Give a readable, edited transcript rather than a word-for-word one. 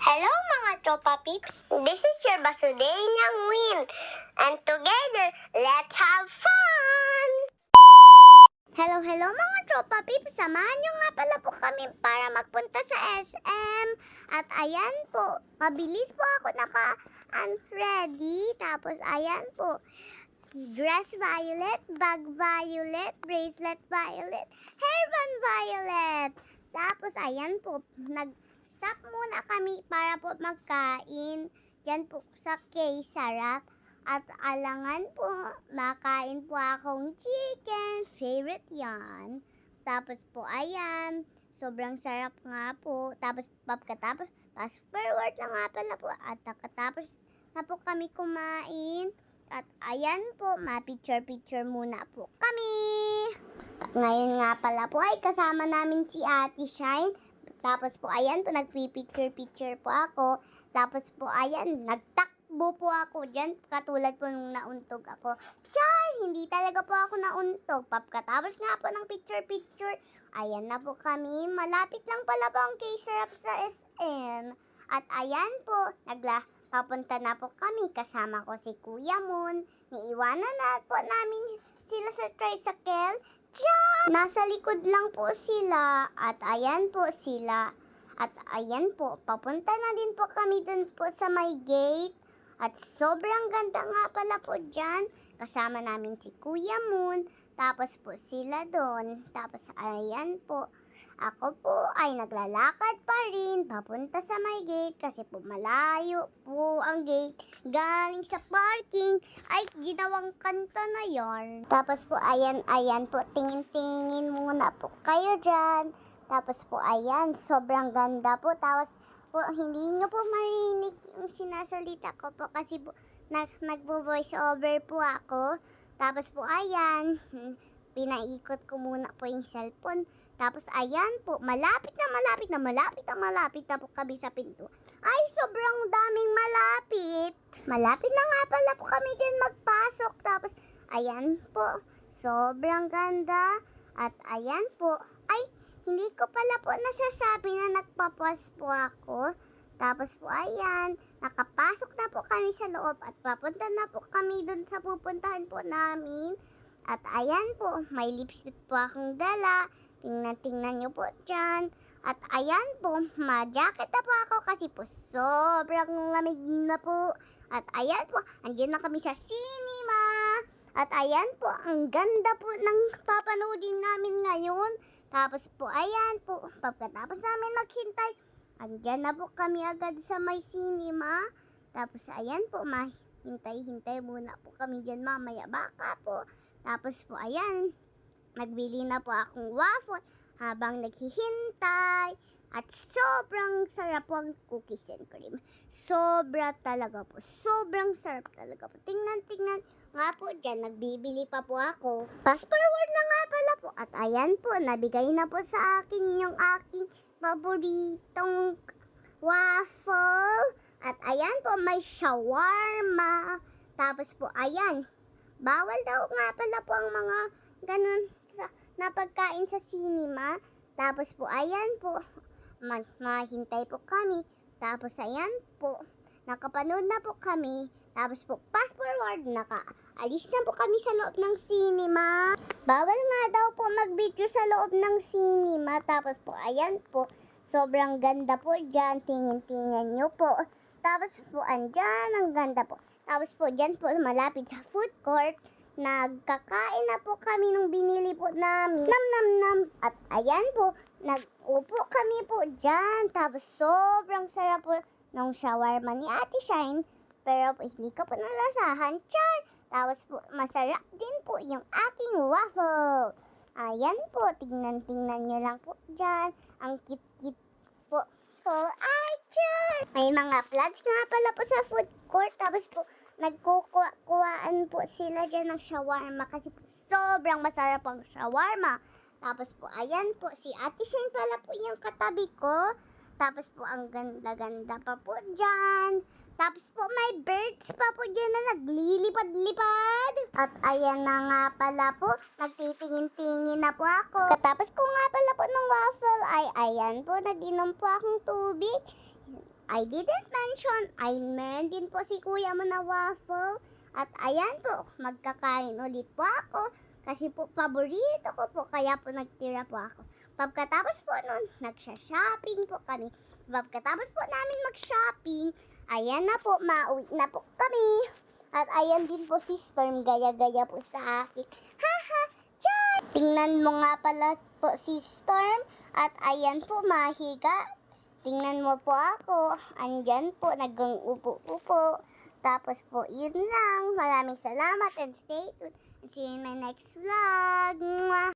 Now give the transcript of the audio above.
Hello mga tropa peeps! This is your Basudenyang Win. And together, let's have fun! Hello mga tropa peeps! Samahan nyo nga pala po kami para magpunta sa SM. At ayan po, mabilis po ako naka-ready. Tapos ayan po, dress violet, bag violet, bracelet violet, hairband violet. Tapos ayan po, stop muna kami para po magkain. Diyan po sa K-Sarap. At alangan po, makain po akong chicken. Favorite yan. Tapos po, ayan. Sobrang sarap nga po. Tapos, pagkatapos, fast forward lang nga pala po. At nakatapos na po kami kumain. At ayan po, ma-picture-picture muna po kami. At ngayon nga pala po ay kasama namin si Ate Shine. Tapos po, ayan po, nagpi-picture-picture po ako. Tapos po, ayan, nagtakbo po ako dyan. Katulad po nung nauntog ako. Char! Hindi talaga po ako nauntog. Pagkatapos nga po ng picture-picture, ayan na po kami. Malapit lang pala po ang K-Sarap sa SM. At ayan po, papunta na po kami. Kasama ko si Kuya Moon. Niiwanan na po namin sila sa tricycle. Diyan! Nasa likod lang po sila. At ayan po sila. At ayan po, papunta na din po kami dun po sa may gate. At sobrang ganda nga pala po dyan. Kasama namin si Kuya Moon. Tapos po sila doon. Tapos ayan po, ako po ay naglalakad pa rin papunta sa may gate kasi po malayo po ang gate. Galing sa parking ay ginawang kanta na yarn. Tapos po ayan po, tingin-tingin muna po kayo dyan. Tapos po ayan, sobrang ganda po. Tapos po hindi nyo po marinig yung sinasalita ko po kasi po nagvo-voice over po ako. Tapos po ayan, pinaikot ko muna po yung cellphone. Tapos ayan po, malapit na po kami sa pinto. Ay, sobrang daming malapit. Malapit na nga pala po kami dyan magpasok. Tapos ayan po, sobrang ganda. At ayan po, ay, hindi ko pala po nasasabi na nagpapas po ako. Tapos po ayan, nakapasok na po kami sa loob at papunta na po kami dun sa pupuntahan po namin. At ayan po, may lipstick po akong dala. Tingnan nyo po dyan. At ayan po, ma-jacket na po ako kasi po sobrang lamig na po. At ayan po, andyan na kami sa cinema. At ayan po, ang ganda po ng papanoodin namin ngayon. Tapos po, ayan po, pagkatapos namin maghintay, andyan na po kami agad sa may cinema. Tapos ayan po, hintay muna po kami dyan mamaya baka po. Tapos po, ayan, nagbili na po akong waffle habang naghihintay. At sobrang sarap po ang cookies and cream. Sobra talaga po. Sobrang sarap talaga po. Tingnan nga po dyan. Nagbibili pa po ako. Fast forward na nga pala po. At ayan po, nabigay na po sa akin yung aking paboritong waffle. At ayan po, may shawarma. Tapos po, ayan, bawal daw nga pala po ang mga ganun na pagkain sa cinema. Tapos po, ayan po, mahintay po kami. Tapos, ayan po, nakapanood na po kami. Tapos po, fast forward, nakaalis na po kami sa loob ng cinema. Bawal nga daw po mag-video sa loob ng cinema. Tapos po, ayan po, sobrang ganda po dyan. Tingin nyo po. Tapos po, andyan, ang ganda po. Tapos po, dyan po, malapit sa food court, nagkakain na po kami nung binili po namin. Nam. At ayan po, nag-upo kami po dyan. Tapos sobrang sarap po ng shawarma ni Ate Shine. Pero po, hindi ko po nalasahan. Char! Tapos po, masarap din po yung aking waffle. Ayan po, tingnan nyo lang po dyan. Ang cute po. Ay, char! May mga flags nga pala po sa food court. Tapos po, nagkukuhaan po sila dyan ng shawarma kasi po sobrang masarap ang shawarma. Tapos po, ayan po, si Ate Shane pala po yung katabi ko. Tapos po, ang ganda-ganda pa po dyan. Tapos po, may birds pa po dyan na naglilipad-lipad. At ayan na nga pala po, nagtitingin-tingin na po ako. Katapos ko nga pala po ng waffle, ay ayan po, nag-inom po akong tubig. I didn't mention, ay meron din po si kuya mo na waffle. At ayan po, magkakain ulit po ako. Kasi po, paborito ko po, kaya po nagtira po ako. Pagkatapos po nun, nagsha-shopping po kami. Pagkatapos po namin mag-shopping, ayan na po, mauwi na po kami. At ayan din po si Storm, gaya-gaya po sa akin. Haha, char! Tingnan mo nga pala po si Storm. At ayan po, mahiga. Tingnan mo po ako. Andyan po, nag-upo-upo. Tapos po, yun lang. Maraming salamat and stay tuned. And see you in my next vlog. Mwah!